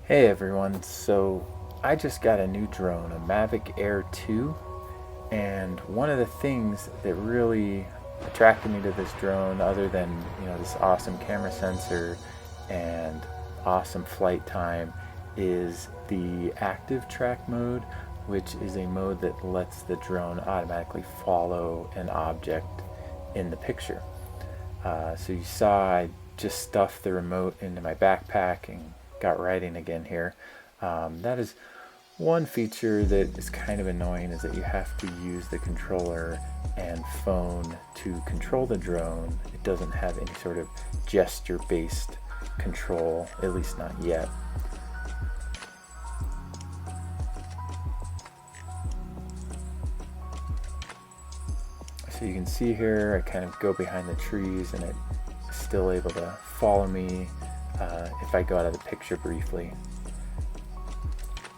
Hey everyone, so I just got a new drone, a Mavic Air 2, and one of the things that really attracted me to this drone, other than this awesome camera sensor and awesome flight time, is the ActiveTrack mode, which is a mode that lets the drone automatically follow an object in the picture. So you saw I just stuffed the remote into my backpack and got writing again here. That is one feature that is kind of annoying, is that you have to use the controller and phone to control the drone. It doesn't have any sort of gesture-based control, at least not yet. So you can see here, I kind of go behind the trees and it's still able to follow me if I go out of the picture briefly.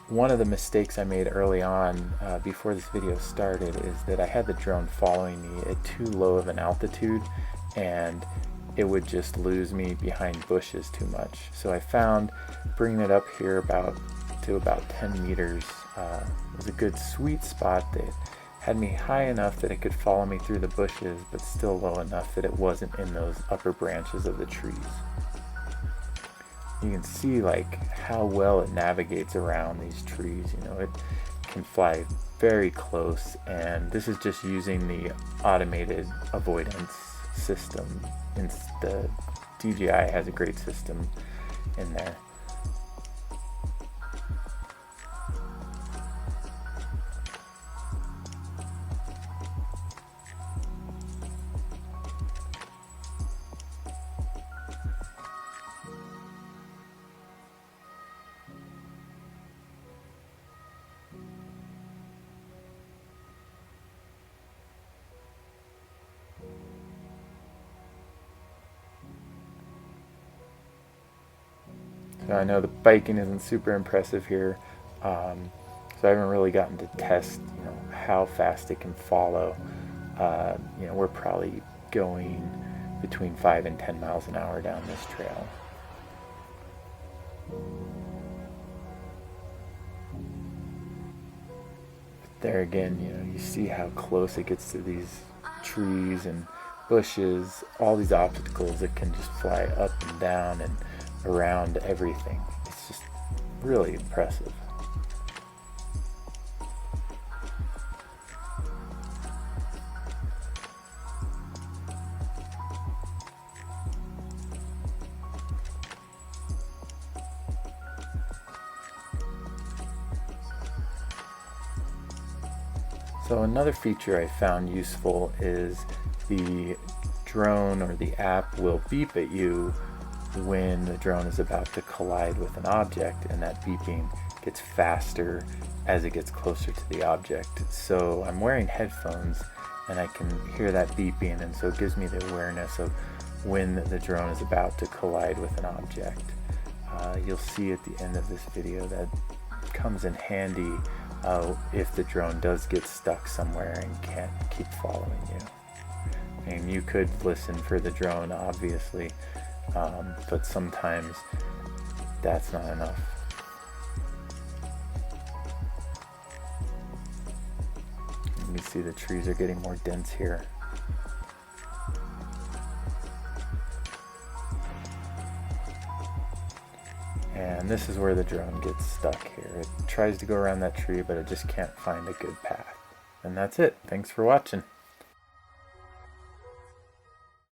One of the mistakes I made early on before this video started is that I had the drone following me at too low of an altitude, and it would just lose me behind bushes too much. So I found bringing it up here to about 10 meters was a good sweet spot that had me high enough that it could follow me through the bushes, but still low enough that it wasn't in those upper branches of the trees. You can see how well it navigates around these trees. It can fly very close, and this is just using the automated avoidance system. The DJI has a great system in there. So I know the biking isn't super impressive here, so I haven't really gotten to test, how fast it can follow. We're probably going between 5 and 10 miles an hour down this trail. There again, you see how close it gets to these trees and bushes, all these obstacles. It can just fly up and down and around everything. It's just really impressive. So another feature I found useful is the drone, or the app, will beep at you when the drone is about to collide with an object, and that beeping gets faster as it gets closer to the object. So I'm wearing headphones and I can hear that beeping, and so it gives me the awareness of when the drone is about to collide with an object. You'll see at the end of this video that comes in handy if the drone does get stuck somewhere and can't keep following you. And you could listen for the drone, obviously, but sometimes that's not enough. You can see the trees are getting more dense here. And this is where the drone gets stuck here. It tries to go around that tree, but it just can't find a good path. And that's it. Thanks for watching.